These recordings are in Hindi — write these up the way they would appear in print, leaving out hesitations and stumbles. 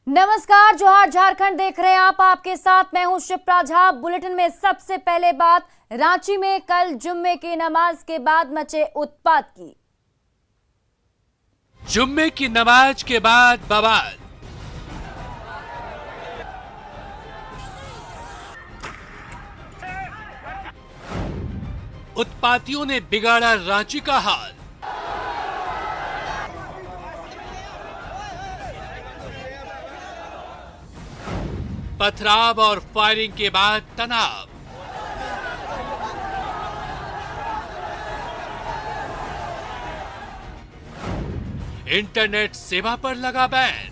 नमस्कार, जोहार झारखंड देख रहे हैं आप। आपके साथ मैं हूं शिप्रा झा। बुलेटिन में सबसे पहले बात, रांची में कल जुम्मे की नमाज के बाद मचे उत्पात की। जुम्मे की नमाज के बाद बवाल। उत्पातियों ने बिगाड़ा रांची का हाल। पथराव और फायरिंग के बाद तनाव। इंटरनेट सेवा पर लगा बैन।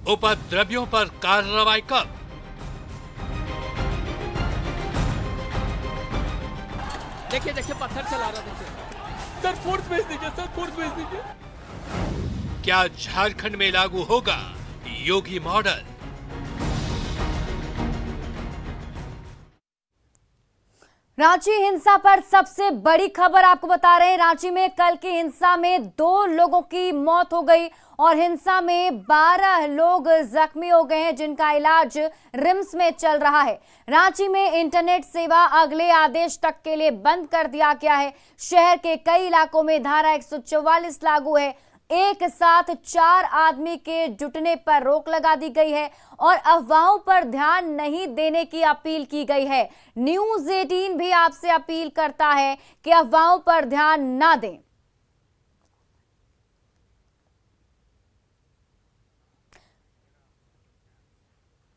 उपद्रवियों पर कार्रवाई कब? देखिए पत्थर चला रहा, देखिए सर, फोर्स भेज दीजिए सर, फोर्स भेज दीजिए। क्या झारखंड में लागू होगा योगी मॉडल? रांची हिंसा पर सबसे बड़ी खबर आपको बता रहे हैं। रांची में कल की हिंसा में 2 लोगों की मौत हो गई और हिंसा में 12 लोग जख्मी हो गए हैं, जिनका इलाज रिम्स में चल रहा है। रांची में इंटरनेट सेवा अगले आदेश तक के लिए बंद कर दिया गया है। शहर के कई इलाकों में धारा 144 लागू है। एक साथ 4 आदमी के जुटने पर रोक लगा दी गई है और अफवाहों पर ध्यान नहीं देने की अपील की गई है। न्यूज़ 18 भी आपसे अपील करता है कि अफवाहों पर ध्यान ना दें।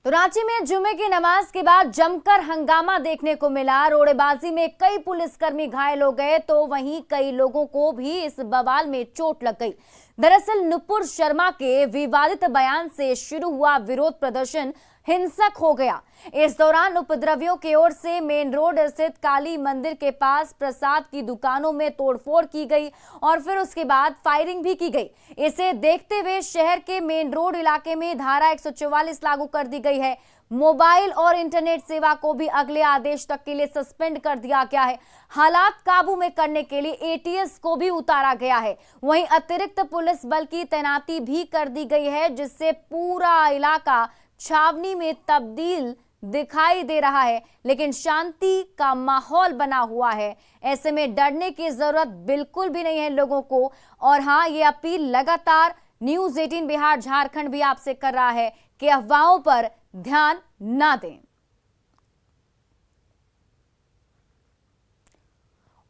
तो रांची में जुमे की नमाज के बाद जमकर हंगामा देखने को मिला। रोड़ेबाजी में कई पुलिसकर्मी घायल हो गए तो वहीं कई लोगों को भी इस बवाल में चोट लग गई। दरअसल नुपुर शर्मा के विवादित बयान से शुरू हुआ विरोध प्रदर्शन हिंसक हो गया। इस दौरान उपद्रवियों की ओर से मेन रोड स्थित काली मंदिर के पास प्रसाद की दुकानों में तोड़फोड़ की गई और फिर उसके बाद फायरिंग भी की गई। इसे देखते हुए शहर के मेन रोड इलाके में धारा 144 लागू कर दी गई है। मोबाइल और इंटरनेट सेवा को भी अगले आदेश तक के लिए सस्पेंड कर दिया गया है। हालात काबू में करने के लिए एटीएस को भी उतारा गया है। वहीं अतिरिक्त पुलिस बल की तैनाती भी कर दी गई है, जिससे पूरा इलाका छावनी में तब्दील दिखाई दे रहा है, लेकिन शांति का माहौल बना हुआ है। ऐसे में डरने की जरूरत बिल्कुल भी नहीं है लोगों को। और हाँ, ये अपील लगातार न्यूज़ 18 बिहार झारखंड भी आपसे कर रहा है कि अफवाहों पर ध्यान ना दें।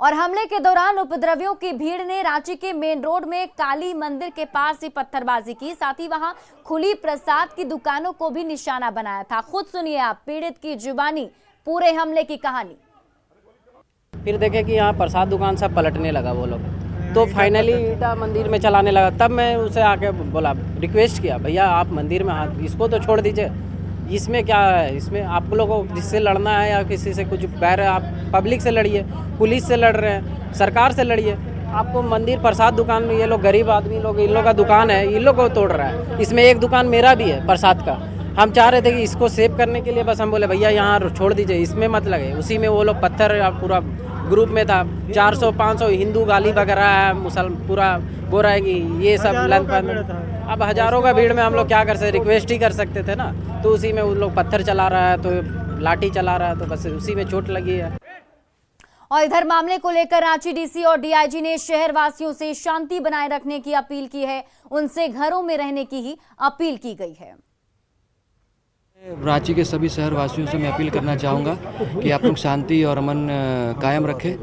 और हमले के दौरान उपद्रवियों की भीड़ ने रांची के मेन रोड में काली मंदिर के पास ही पत्थरबाजी की, साथ ही वहां खुली प्रसाद की दुकानों को भी निशाना बनाया था। खुद सुनिए आप पीड़ित की जुबानी पूरे हमले की कहानी। फिर देखे कि यहाँ प्रसाद दुकान सब पलटने लगा वो लोग, तो फाइनली ईटा मंदिर में चलाने लगा। तब मैं उसे आके बोला, रिक्वेस्ट किया, भैया आप मंदिर में हाथ, इसको तो छोड़ दीजिए, इसमें क्या है, इसमें आप लोगों को जिससे लड़ना है या किसी से कुछ बैर है, आप पब्लिक से लड़िए, पुलिस से लड़ रहे हैं, सरकार से लड़िए। आपको मंदिर प्रसाद दुकान में ये लोग गरीब आदमी लोग, इन लोग का दुकान है, इन लोग को तोड़ रहा है। इसमें एक दुकान मेरा भी है प्रसाद का। हम चाह रहे थे कि इसको सेव करने के लिए बस हम बोले भैया यहाँ छोड़ दीजिए, इसमें मत लगे। उसी में वो लोग पत्थर, पूरा ग्रुप में था 400-500 हिंदू गाली वगैरह है, मुसलमान पूरा बोल रहा है कि ये सब लंच। अब हजारों का भीड़ में हम लोग क्या कर सकते, रिक्वेस्ट ही कर सकते थे ना। तो उसी में वो लोग पत्थर चला रहा है, तो लाठी चला रहा है, तो बस उसी में चोट लगी है। और इधर मामले को लेकर रांची डीसी और डीआईजी ने शहर वासियों से शांति बनाए रखने की अपील की है। उनसे घरों में रहने की ही अपील की गई है। रांची के सभी शहर वासियों से मैं अपील करना चाहूँगा कि आप लोग शांति और अमन कायम रखें।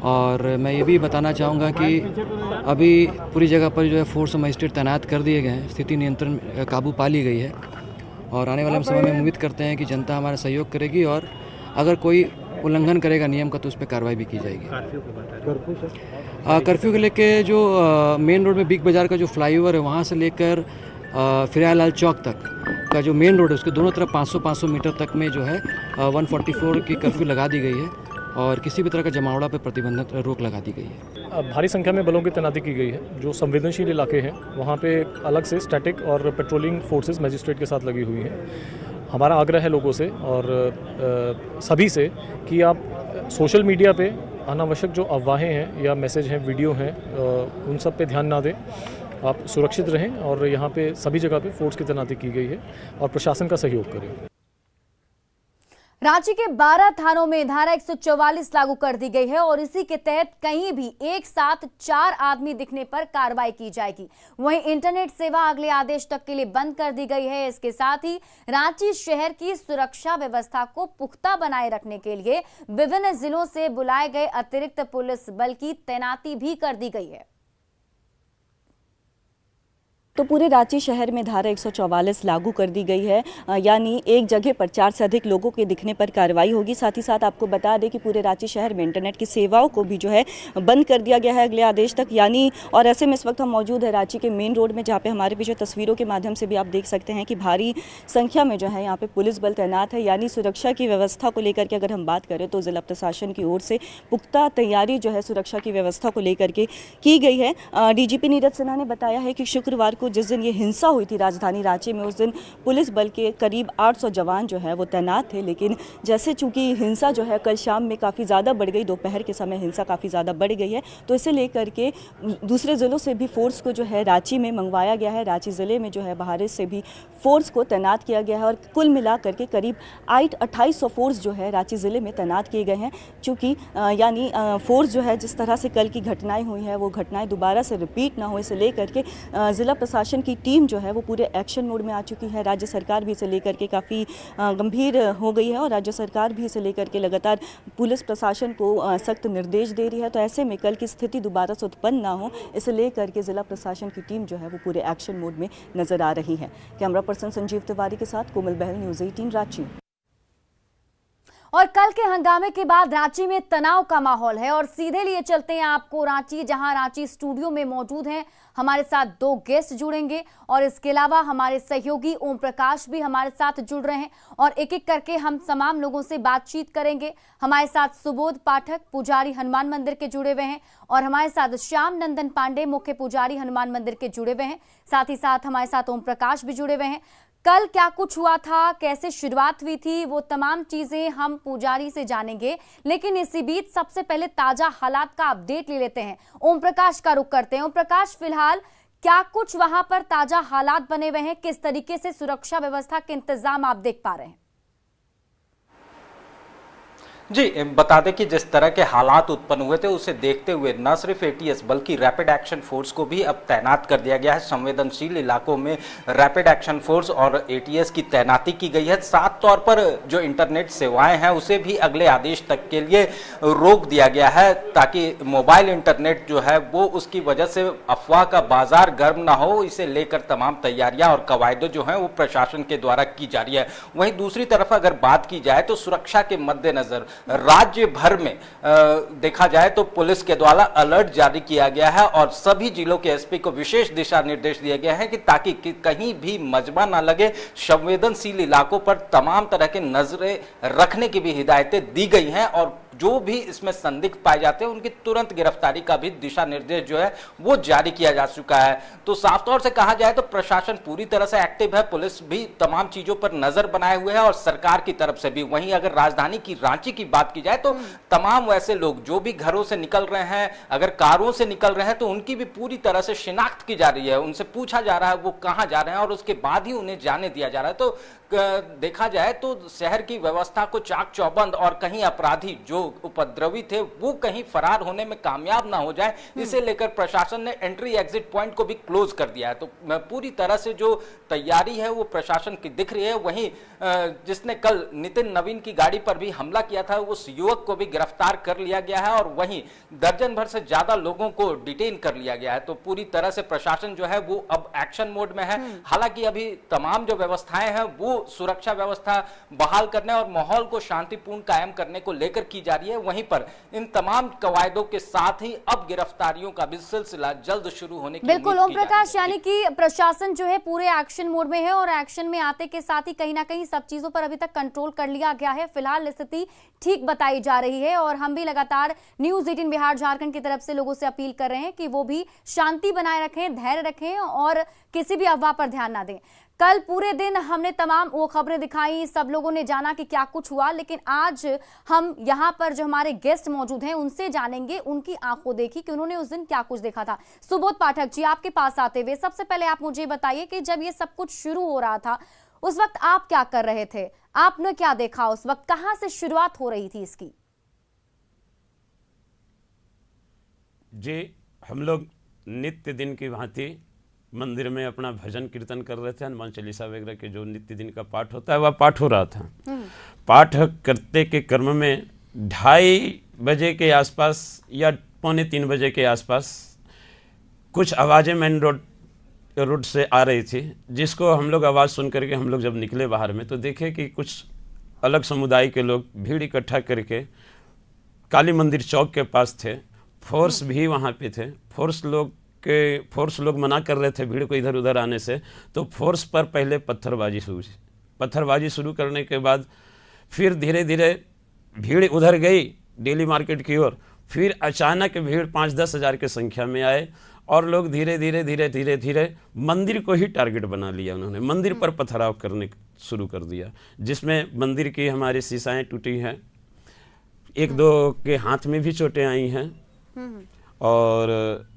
और मैं ये भी बताना चाहूँगा कि अभी पूरी जगह पर जो है फोर्स और मजिस्ट्रेट तैनात कर दिए गए हैं, स्थिति नियंत्रण काबू पा ली गई है। और आने वाले समय में उम्मीद करते हैं कि जनता हमारा सहयोग करेगी और अगर कोई उल्लंघन करेगा नियम का तो उस पर कार्रवाई भी की जाएगी। कर्फ्यू को लेकर जो मेन रोड में बिग बाज़ार का जो फ्लाईओवर है वहाँ से लेकर फिरालाल चौक तक का जो मेन रोड है उसके दोनों तरफ 500 मीटर तक में जो है 144 की कर्फ्यू लगा दी गई है और किसी भी तरह का जमावड़ा पर प्रतिबंधित रोक लगा दी गई है। भारी संख्या में बलों की तैनाती की गई है। जो संवेदनशील इलाके हैं वहाँ पे अलग से स्टैटिक और पेट्रोलिंग फोर्सेस मजिस्ट्रेट के साथ लगी हुई हैं। हमारा आग्रह है लोगों से और सभी से कि आप सोशल मीडिया पे अनावश्यक जो अफवाहें हैं या मैसेज हैं, वीडियो हैं, उन सब पे ध्यान ना दें। आप सुरक्षित रहें और यहाँ पे सभी जगह पे फोर्स की तैनाती की गई है और प्रशासन का सहयोग करें। रांची के 12 थानों में धारा 144 लागू कर दी गई है और इसी के तहत कहीं भी एक साथ 4 आदमी दिखने पर कार्रवाई की जाएगी। वहीं इंटरनेट सेवा अगले आदेश तक के लिए बंद कर दी गई है। इसके साथ ही रांची शहर की सुरक्षा व्यवस्था को पुख्ता बनाए रखने के लिए विभिन्न जिलों से बुलाए गए अतिरिक्त पुलिस बल की तैनाती भी कर दी गई है। तो पूरे रांची शहर में धारा 144 लागू कर दी गई है, यानी एक जगह पर 4 से अधिक लोगों के दिखने पर कार्रवाई होगी। साथ ही साथ आपको बता दें कि पूरे रांची शहर में इंटरनेट की सेवाओं को भी जो है बंद कर दिया गया है अगले आदेश तक, यानी और ऐसे में इस वक्त हम मौजूद है रांची के मेन रोड में, जहाँ पे हमारे पीछे तस्वीरों के माध्यम से भी आप देख सकते हैं कि भारी संख्या में जो है यहाँ पे पुलिस बल तैनात है। यानी सुरक्षा की व्यवस्था को लेकर के अगर हम बात करें तो जिला प्रशासन की ओर से पुख्ता तैयारी जो है सुरक्षा की व्यवस्था को लेकर के की गई है। डीजीपी नीरज सिन्हा ने बताया है कि शुक्रवार को जिस दिन ये हिंसा हुई थी राजधानी रांची में, उस दिन पुलिस बल के करीब 800 जवान जो है वो तैनात थे। लेकिन जैसे चूंकि हिंसा जो है कल शाम में काफ़ी ज़्यादा बढ़ गई, दोपहर के समय हिंसा काफ़ी ज़्यादा बढ़ गई है, तो इसे लेकर के दूसरे ज़िलों से भी फोर्स को जो है रांची में मंगवाया गया है। रांची ज़िले में जो है बाहर से भी फोर्स को तैनात किया गया है और कुल मिला करके करीब 2800 फोर्स जो है रांची ज़िले में तैनात किए गए हैं। चूँकि यानी फोर्स जो है जिस तरह से कल की घटनाएँ हुई हैं वो घटनाएँ दोबारा से रिपीट ना हो, इसे लेकर के ज़िला प्रशासन की टीम जो है वो पूरे एक्शन मोड में आ चुकी है। राज्य सरकार भी इसे लेकर के काफ़ी गंभीर हो गई है और राज्य सरकार भी इसे लेकर के लगातार पुलिस प्रशासन को सख्त निर्देश दे रही है। तो ऐसे में कल की स्थिति दोबारा से उत्पन्न ना हो, इसे लेकर के जिला प्रशासन की टीम जो है वो पूरे एक्शन मोड में नजर आ रही है। कैमरा पर्सन संजीव तिवारी के साथ कोमल बहल, न्यूज़ 18 रांची। और कल के हंगामे के बाद रांची में तनाव का माहौल है और सीधे लिए चलते हैं आपको रांची, जहां रांची स्टूडियो में मौजूद हैं हमारे साथ 2 गेस्ट जुड़ेंगे और इसके अलावा हमारे सहयोगी ओम प्रकाश भी हमारे साथ जुड़ रहे हैं और एक एक करके हम तमाम लोगों से बातचीत करेंगे। हमारे साथ सुबोध पाठक पुजारी हनुमान मंदिर के जुड़े हुए हैं और हमारे साथ श्याम नंदन पांडे मुख्य पुजारी हनुमान मंदिर के जुड़े हुए हैं। साथ ही साथ हमारे साथ ओम प्रकाश भी जुड़े हुए हैं। कल क्या कुछ हुआ था, कैसे शुरुआत हुई थी, वो तमाम चीजें हम पुजारी से जानेंगे, लेकिन इसी बीच सबसे पहले ताजा हालात का अपडेट ले लेते हैं। ओम प्रकाश का रुख करते हैं। ओम प्रकाश, फिलहाल क्या कुछ वहां पर ताजा हालात बने हुए हैं, किस तरीके से सुरक्षा व्यवस्था के इंतजाम आप देख पा रहे हैं? जी, बता दें कि जिस तरह के हालात उत्पन्न हुए थे उसे देखते हुए न सिर्फ एटीएस बल्कि रैपिड एक्शन फोर्स को भी अब तैनात कर दिया गया है। संवेदनशील इलाकों में रैपिड एक्शन फोर्स और एटीएस की तैनाती की गई है। साथ तौर पर जो इंटरनेट सेवाएं हैं उसे भी अगले आदेश तक के लिए रोक दिया गया है, ताकि मोबाइल इंटरनेट जो है वो उसकी वजह से अफवाह का बाजार गर्म ना हो। इसे लेकर तमाम तैयारियां और कवायद जो हैं वो प्रशासन के द्वारा की जा रही है। वहीं दूसरी तरफ अगर बात की जाए तो सुरक्षा के मद्देनजर राज्य भर में देखा जाए तो पुलिस के द्वारा अलर्ट जारी किया गया है और सभी जिलों के एसपी को विशेष दिशा निर्देश दिए गए हैं कि ताकि कहीं भी मजबा ना लगे। संवेदनशील इलाकों पर तमाम तरह के नजरें रखने की भी हिदायतें दी गई हैं और जो भी इसमें संदिग्ध पाए जाते हैं उनकी तुरंत गिरफ्तारी का भी दिशा निर्देश जो है वो जारी किया जा चुका है। तो साफ तौर से कहा जाए तो प्रशासन पूरी तरह से एक्टिव है, पुलिस भी तमाम चीजों पर नजर बनाए हुए है और सरकार की तरफ से भी। वहीं अगर राजधानी की रांची की बात की जाए तो तमाम वैसे लोग जो भी घरों से निकल रहे हैं, अगर कारों से निकल रहे हैं तो उनकी भी पूरी तरह से शिनाख्त की जा रही है, उनसे पूछा जा रहा है वो कहां जा रहे हैं और उसके बाद ही उन्हें जाने दिया जा रहा है। तो देखा जाए तो शहर की व्यवस्था को चाक चौबंद और कहीं अपराधी जो उपद्रवी थे वो कहीं फरार होने में कामयाब ना हो जाए, इसे लेकर प्रशासन ने एंट्री एग्जिट पॉइंट को भी क्लोज कर दिया है। तो पूरी तरह से जो तैयारी है वो प्रशासन की दिख रही है। वहीं जिसने कल नितिन नवीन की गाड़ी पर भी हमला किया था उस युवक को भी गिरफ्तार कर लिया गया है और वहीं दर्जन भर से ज्यादा लोगों को डिटेन कर लिया गया है। तो पूरी तरह से प्रशासन जो है वो अब एक्शन मोड में है। हालांकि अभी तमाम जो व्यवस्थाएं हैं वो सुरक्षा व्यवस्था बहाल करने और माहौल को शांतिपूर्ण कायम करने को लेकर की जा रही है। वहीं पर इन तमाम कवायदों के साथ ही अब गिरफ्तारियों का भी सिलसिला जल्द शुरू होने की बिल्कुल ओम प्रकाश, यानी कि प्रशासन जो है पूरे एक्शन मोड में है और एक्शन में आते के साथ ही कहीं ना कहीं सब चीजों पर अभी तक कंट्रोल कर लिया गया है। फिलहाल स्थिति ठीक बताई जा रही है और हम भी लगातार न्यूज़ 18 बिहार झारखंड की तरफ से लोगों से अपील कर रहे हैं कि वो भी शांति बनाए रखें, धैर्य रखें और किसी भी अफवाह पर ध्यान ना दें। कल पूरे दिन हमने तमाम वो खबरें दिखाई, सब लोगों ने जाना कि क्या कुछ हुआ, लेकिन आज हम यहाँ पर जो हमारे गेस्ट मौजूद हैं उनसे जानेंगे, उनकी आंखों देखी कि उन्होंने उस दिन क्या कुछ देखा था। सुबोध पाठक जी, आपके पास आते हुए सबसे पहले आप मुझे बताइए कि जब ये सब कुछ शुरू हो रहा था उस वक्त आप क्या कर रहे थे, आपने क्या देखा उस वक्त, कहां से शुरुआत हो रही थी इसकी? जी, हम लोग नित्य दिन की भांति मंदिर में अपना भजन कीर्तन कर रहे थे। हनुमान चालीसा वगैरह के जो नित्य दिन का पाठ होता है वह पाठ हो रहा था। पाठ करते के क्रम में 2:30 बजे के आसपास या 2:45 बजे के आसपास कुछ आवाज़ें मेन रोड से आ रही थी, जिसको हम लोग आवाज़ सुन करके हम लोग जब निकले बाहर में तो देखे कि कुछ अलग समुदाय के लोग भीड़ इकट्ठा करके काली मंदिर चौक के पास थे। फोर्स भी वहाँ पे थे। फोर्स लोग मना कर रहे थे भीड़ को इधर उधर आने से, तो फोर्स पर पहले पत्थरबाजी शुरू करने के बाद फिर धीरे धीरे भीड़ उधर गई डेली मार्केट की ओर। फिर अचानक भीड़ 5-10 हज़ार की संख्या में आए और लोग धीरे धीरे मंदिर को ही टारगेट बना लिया। उन्होंने मंदिर पर पथराव करने शुरू कर दिया, जिसमें मंदिर की हमारी शीशाएँ टूटी हैं, 1-2 के हाथ में भी चोटें आई हैं। और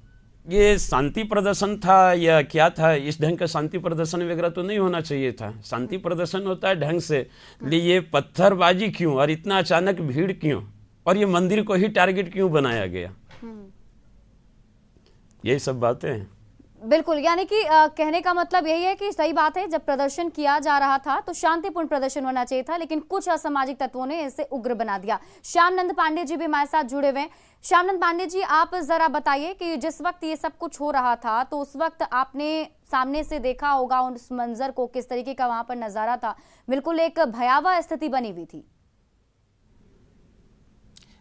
ये शांति प्रदर्शन था या क्या था? इस ढंग का शांति प्रदर्शन वगैरह तो नहीं होना चाहिए था। शांति प्रदर्शन होता है ढंग से, ये पत्थरबाजी क्यों और इतना अचानक भीड़ क्यों और ये मंदिर को ही टारगेट क्यों बनाया गया? यही सब बातें हैं। बिल्कुल, यानी कि कहने का मतलब यही है कि सही बात है, जब प्रदर्शन किया जा रहा था तो शांतिपूर्ण प्रदर्शन होना चाहिए था, लेकिन कुछ असामाजिक तत्वों ने इसे उग्र बना दिया। श्यामनंद पांडे जी भी हमारे साथ जुड़े हुए हैं। श्यामनंद पांडे जी, आप जरा बताइए कि जिस वक्त ये सब कुछ हो रहा था तो उस वक्त आपने सामने से देखा होगा उस मंजर को, किस तरीके का वहां पर नजारा था। बिल्कुल एक भयावह स्थिति बनी हुई थी।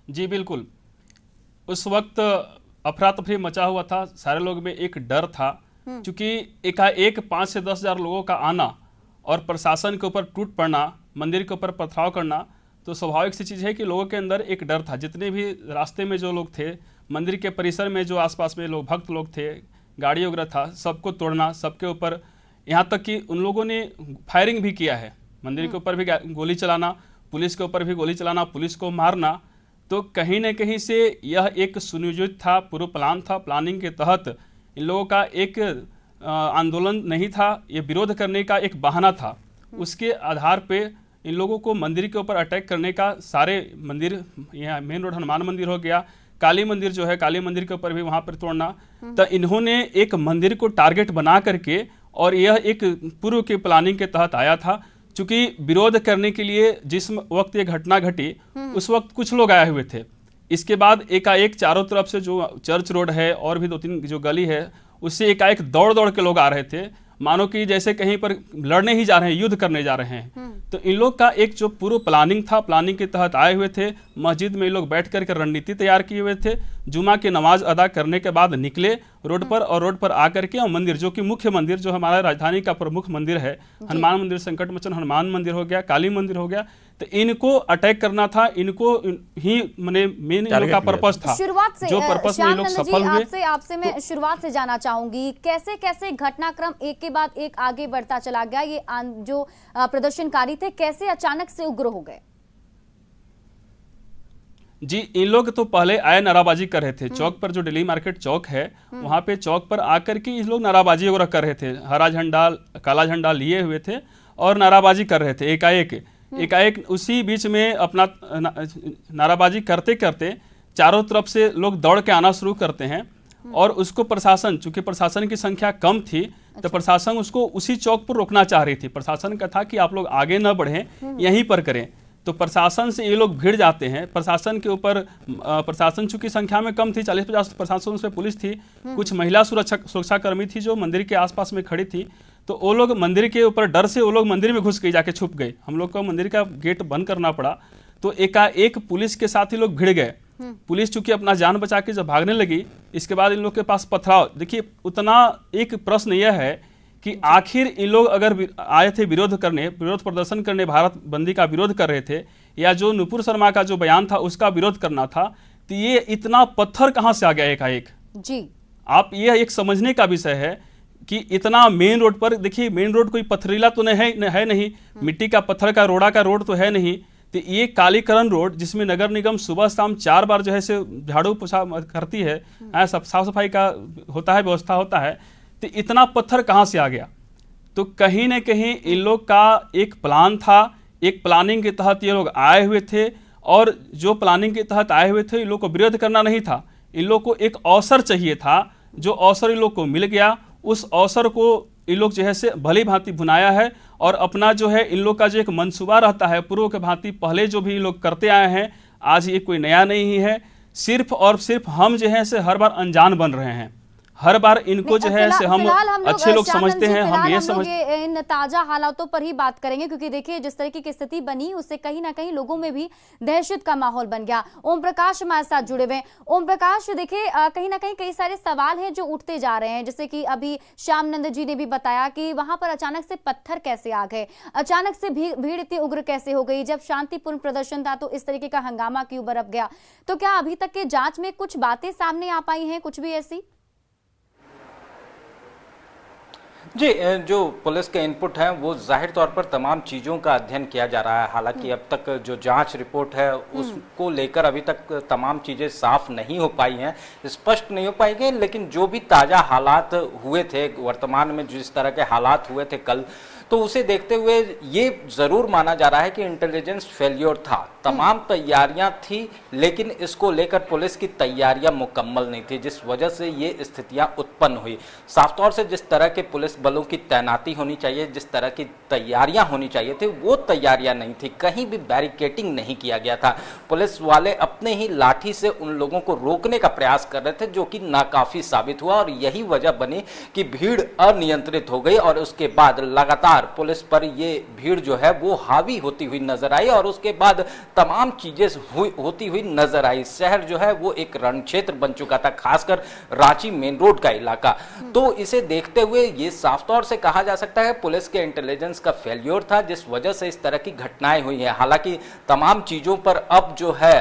जी बिल्कुल, उस वक्त अफरा तफरी मचा हुआ था, सारे लोग में एक डर था, क्योंकि एकाएक 5 से 10 हज़ार लोगों का आना और प्रशासन के ऊपर टूट पड़ना, मंदिर के ऊपर पथराव करना, तो स्वाभाविक सी चीज़ है कि लोगों के अंदर एक डर था। जितने भी रास्ते में जो लोग थे, मंदिर के परिसर में जो आसपास में लोग भक्त लोग थे, गाड़ी वगैरह था, सबको तोड़ना, सबके ऊपर, यहाँ तक कि उन लोगों ने फायरिंग भी किया है। मंदिर के ऊपर भी गोली चलाना, पुलिस के ऊपर भी गोली चलाना, पुलिस को मारना। तो कहीं न कहीं से यह एक सुनियोजित था, पूर्व प्लान था। प्लानिंग के तहत इन लोगों का एक आंदोलन नहीं था, ये विरोध करने का एक बहाना था। उसके आधार पे इन लोगों को मंदिर के ऊपर अटैक करने का, सारे मंदिर, यहाँ मेन रोड हनुमान मंदिर हो गया, काली मंदिर जो है, काली मंदिर के ऊपर भी वहाँ पर तोड़ना। तो इन्होंने एक मंदिर को टारगेट बना करके, और यह एक पूर्व की प्लानिंग के तहत आया था। चूंकि विरोध करने के लिए जिस वक्त ये घटना घटी उस वक्त कुछ लोग आए हुए थे। इसके बाद एकाएक चारों तरफ से जो चर्च रोड है और भी 2-3 जो गली है, उससे एकाएक दौड़ के लोग आ रहे थे, मानो कि जैसे कहीं पर लड़ने ही जा रहे हैं, युद्ध करने जा रहे हैं। तो इन लोग का एक जो पूर्व प्लानिंग था, प्लानिंग के तहत आए हुए थे। मस्जिद में लोग बैठ करके रणनीति तैयार किए हुए थे। जुमा की नमाज अदा करने के बाद निकले रोड पर, और रोड पर आकर के मंदिर, जो कि मुख्य मंदिर, जो हमारा राजधानी का प्रमुख मंदिर है, हनुमान मंदिर, संकट मोचन हनुमान मंदिर हो गया, काली मंदिर हो गया, तो इनको अटैक करना था, इनको ही मेन का पर्पस था। शुरुआत से जो पर्पस में लोग सफल हुए। आपसे मैं शुरुआत से जाना चाहूंगी, कैसे कैसे घटनाक्रम एक के बाद एक आगे बढ़ता चला गया? ये जो प्रदर्शनकारी थे कैसे अचानक से उग्र हो गए? जी, इन लोग तो पहले आए नाराबाजी कर रहे थे चौक पर, जो दिल्ली मार्केट चौक है, वहां पे चौक पर आकर के इस लोग नाराबाजी वगैरह कर रहे थे। हरा झंडा, काला झंडा लिए हुए थे और नाराबाजी कर रहे थे। एकाएक उसी बीच में अपना नाराबाजी करते करते चारों तरफ से लोग दौड़ के आना शुरू करते हैं, और उसको प्रशासन, चूंकि प्रशासन की संख्या कम थी, तो प्रशासन उसको उसी चौक पर रोकना चाह रही थी। प्रशासन का था कि आप लोग आगे न बढ़ें, यहीं पर करें। तो प्रशासन से ये लोग भिड़ जाते हैं। प्रशासन के ऊपर, प्रशासन चूंकि संख्या में कम थी, 40-50 प्रशासन, उसमें पुलिस थी, कुछ महिला सुरक्षाकर्मी थी जो मंदिर के आसपास में खड़ी थी। तो वो लोग मंदिर के ऊपर डर से वो लोग मंदिर में घुस गए, जाके छुप गए। हम लोग को मंदिर का गेट बंद करना पड़ा। तो एकाएक पुलिस के साथ ही लोग भिड़ गए। पुलिस चूंकि अपना जान बचा के जब भागने लगी, इसके बाद इन लोग के पास पथराव। देखिए, उतना एक प्रश्न यह है कि आखिर इन लोग अगर आए थे विरोध प्रदर्शन करने, भारत बंदी का विरोध कर रहे थे, या जो नुपुर शर्मा का जो बयान था उसका विरोध करना था, तो ये इतना पत्थर कहां से आ गया एकाएक? जी, आप ये एक समझने का विषय है कि इतना मेन रोड पर, देखिए मेन रोड कोई पथरीला तो है नहीं, मिट्टी का पत्थर का रोड़ा का रोड तो है नहीं, तो ये कालीकरण रोड जिसमें नगर निगम सुबह शाम 4 बार जो है से झाड़ू पोछा करती है, सब साफ सफाई का होता है, व्यवस्था होता है, तो इतना पत्थर कहाँ से आ गया? तो कहीं न कहीं इन लोग का एक प्लान था, एक प्लानिंग के तहत ये लोग आए हुए थे, और जो प्लानिंग के तहत आए हुए थे इन लोग को विरोध करना नहीं था, इन लोग को एक अवसर चाहिए था, जो अवसर इन लोग को मिल गया। उस अवसर को इन लोग जो है से भली भांति भुनाया है, और अपना जो है इन लोग का जो एक मंसूबा रहता है पूर्व के भांति पहले जो भी लोग करते आए हैं, आज ये कोई नया नहीं है। सिर्फ और सिर्फ हम जो है से हर बार अनजान बन रहे हैं, हर बार इनको जो है से हम अच्छे लोग समझते हैं, हम ये समझते इन ताजा हालातों पर ही बात करेंगे, क्योंकि देखिए जिस तरीके की स्थिति बनी उससे कहीं ना कहीं लोगों में भी दहशत का माहौल बन गया। ओम प्रकाश हमारे साथ जुड़े हुए हैं। ओम प्रकाश, देखिए कहीं ना कहीं कई सारे सवाल हैं जो उठते जा रहे हैं, जैसे कि अभी श्यामनंद जी ने भी बताया कि वहां पर अचानक से पत्थर कैसे आ गए, अचानक से भीड़ इतनी उग्र कैसे हो गई, जब शांतिपूर्ण प्रदर्शन था तो इस तरीके का हंगामा क्यों बरप गया? तो क्या अभी तक के जांच में कुछ बातें सामने आ पाई हैं, कुछ भी ऐसी? जी, जो पुलिस के इनपुट हैं वो जाहिर तौर पर तमाम चीज़ों का अध्ययन किया जा रहा है। हालांकि अब तक जो जांच रिपोर्ट है उसको लेकर अभी तक तमाम चीज़ें साफ नहीं हो पाई हैं, स्पष्ट नहीं हो पाई हैं, लेकिन जो भी ताज़ा हालात हुए थे, वर्तमान में जिस तरह के हालात हुए थे कल, तो उसे देखते हुए ये ज़रूर माना जा रहा है कि इंटेलिजेंस फेल्योर था। तमाम तैयारियां थी, लेकिन इसको लेकर पुलिस की तैयारियां मुकम्मल नहीं थी, जिस वजह से ये स्थितियां उत्पन्न हुई। साफ तौर से जिस तरह के पुलिस बलों की तैनाती होनी चाहिए, जिस तरह की तैयारियां होनी चाहिए थी, वो तैयारियां नहीं थी। कहीं भी बैरिकेटिंग नहीं किया गया था। पुलिस वाले अपने ही लाठी से उन लोगों को रोकने का प्रयास कर रहे थे, जो कि नाकाफी साबित हुआ, और यही वजह बनी कि भीड़ अनियंत्रित हो गई, और उसके बाद लगातार पुलिस पर ये भीड़ जो है वो हावी होती हुई नजर आई, और उसके बाद तमाम चीजें होती हुई नजर आई। शहर जो है वो एक रण क्षेत्र बन चुका था, खासकर रांची मेन रोड का इलाका। तो इसे देखते हुए ये साफ तौर से कहा जा सकता है पुलिस के इंटेलिजेंस का फेल्योर था, जिस वजह से इस तरह की घटनाएं हुई हैं। हालांकि तमाम चीजों पर अब जो है,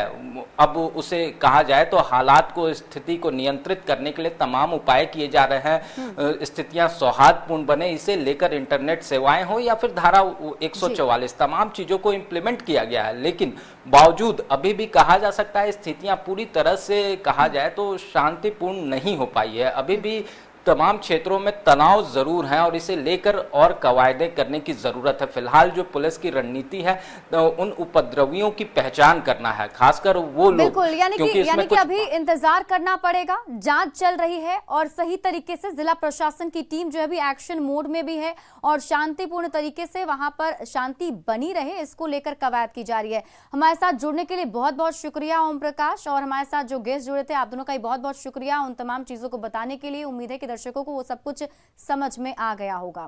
अब उसे कहा जाए तो हालात को, स्थिति को नियंत्रित करने के लिए तमाम उपाय किए जा रहे हैं। स्थितियां सौहार्दपूर्ण बने, इसे लेकर इंटरनेट सेवाएं हो या फिर धारा 144, तमाम चीजों को इंप्लीमेंट किया गया है। लेकिन बावजूद अभी भी कहा जा सकता है स्थितियां पूरी तरह से कहा जाए तो शांतिपूर्ण नहीं हो पाई है। अभी भी तमाम क्षेत्रों में तनाव जरूर है, और इसे लेकर और कवायदे करने की जरूरत है। फिलहाल जो पुलिस की रणनीति है तो उन उपद्रवियों की पहचान करना है, खासकर वो लोग। बिल्कुल, यानी कि अभी इंतजार करना पड़ेगा। जांच चल रही है और सही तरीके से जिला प्रशासन की टीम जो है अभी एक्शन मोड में भी है, और शांतिपूर्ण तरीके से वहां पर शांति बनी रहे, इसको लेकर कवायद की जा रही है। हमारे साथ जुड़ने के लिए बहुत बहुत शुक्रिया ओम प्रकाश, और हमारे साथ जो गेस्ट जुड़े थे आप दोनों का भी बहुत बहुत शुक्रिया उन तमाम चीजों को बताने के लिए। उम्मीद है कि दर्शकों को वो सब कुछ समझ में आ गया होगा।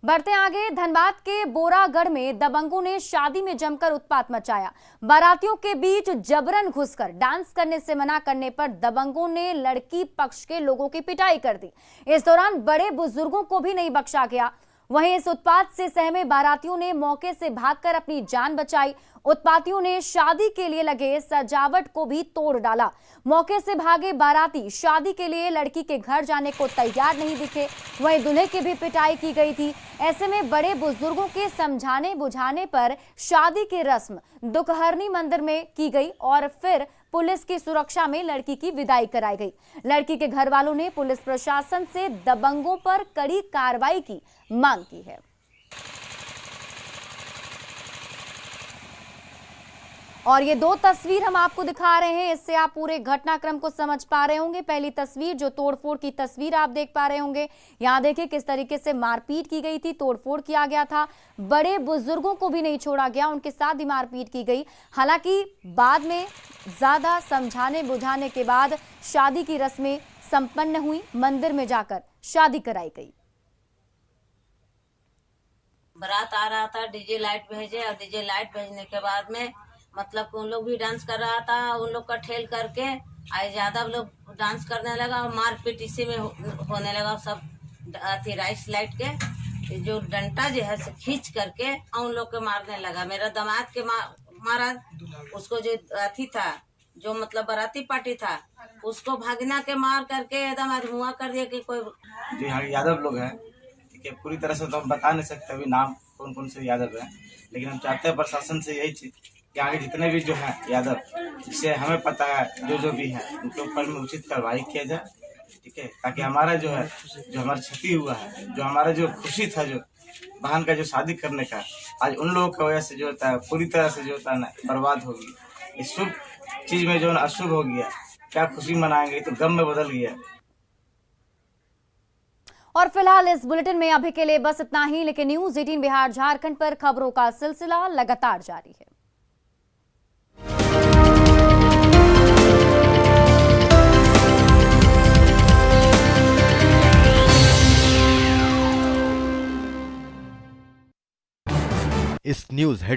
बढ़ते आगे, धनबाद के बोरागढ़ में दबंगों ने शादी में जमकर उत्पात मचाया। बारातियों के बीच जबरन घुसकर डांस करने से मना करने पर दबंगों ने लड़की पक्ष के लोगों की पिटाई कर दी। इस दौरान बड़े बुजुर्गों को भी नहीं बख्शा गया। वहीं इस उत्पात से सहमे बारातियों ने मौके से भागकर अपनी जान बचाई। उत्पातियों ने शादी के लिए लगे सजावट को भी तोड़ डाला। मौके से भागे बाराती शादी के लिए लड़की के घर जाने को तैयार नहीं दिखे। वहीं दूल्हे की भी पिटाई की गई थी। ऐसे में बड़े बुजुर्गों के समझाने बुझाने पर शादी की रस्म दुखहरनी मंदिर में की गई, और फिर पुलिस की सुरक्षा में लड़की की विदाई कराई गई। लड़की के घर वालों ने पुलिस प्रशासन से दबंगों पर कड़ी कार्रवाई की मांग की है। और ये दो तस्वीर हम आपको दिखा रहे हैं, इससे आप पूरे घटनाक्रम को समझ पा रहे होंगे। पहली तस्वीर जो तोड़फोड़ की तस्वीर आप देख पा रहे होंगे, यहाँ देखिए किस तरीके से मारपीट की गई थी, तोड़फोड़ किया गया था। बड़े बुजुर्गों को भी नहीं छोड़ा गया, उनके साथ भी मारपीट की गई। हालांकि बाद में ज्यादा समझाने बुझाने के बाद शादी की रस्में संपन्न हुई, मंदिर में जाकर शादी कराई गई। बारात आ रहा था, डीजे लाइट भेजे, और डीजे लाइट भेजने के बाद में मतलब उन लोग भी डांस कर रहा था, उन लोग का ठेल करके आए, ज्यादा लोग डांस करने लगा और मारपीट इसी में होने लगा। सब राइस लाइट के जो डंटा जो है से खींच करके उन लोग के मारने लगा। मेरा दामाद के मारा, उसको जो अथी था, जो मतलब बाराती पार्टी था, उसको भागना के मार करके एकदम अधमुआ कर दिया कि कोई जो यहाँ के यादव लोग हैं, ठीक है, पूरी तरह से तो हम बता नहीं सकते अभी नाम कौन कौन से यादव हैं, लेकिन हम चाहते हैं प्रशासन से यही चीज कि आगे जितने भी जो हैं यादव, जिससे हमें पता है जो भी है उनके ऊपर में उचित कार्रवाई किया जाए, ठीक है, ताकि हमारा जो है, जो हमारा क्षति हुआ है, जो हमारा जो खुशी था, जो बहन का जो शादी करने का, आज उन लोगों की वजह से जो होता है पूरी तरह से जो होता है ना बर्बाद हो गई। इस शुभ चीज में जो है अशुभ हो गया, क्या खुशी मनाएंगे, तो गम में बदल गया। और फिलहाल इस बुलेटिन में अभी के लिए बस इतना ही, लेकिन न्यूज़ 18 बिहार झारखंड पर खबरों का सिलसिला लगातार जारी है। इस न्यूज हेडलाइन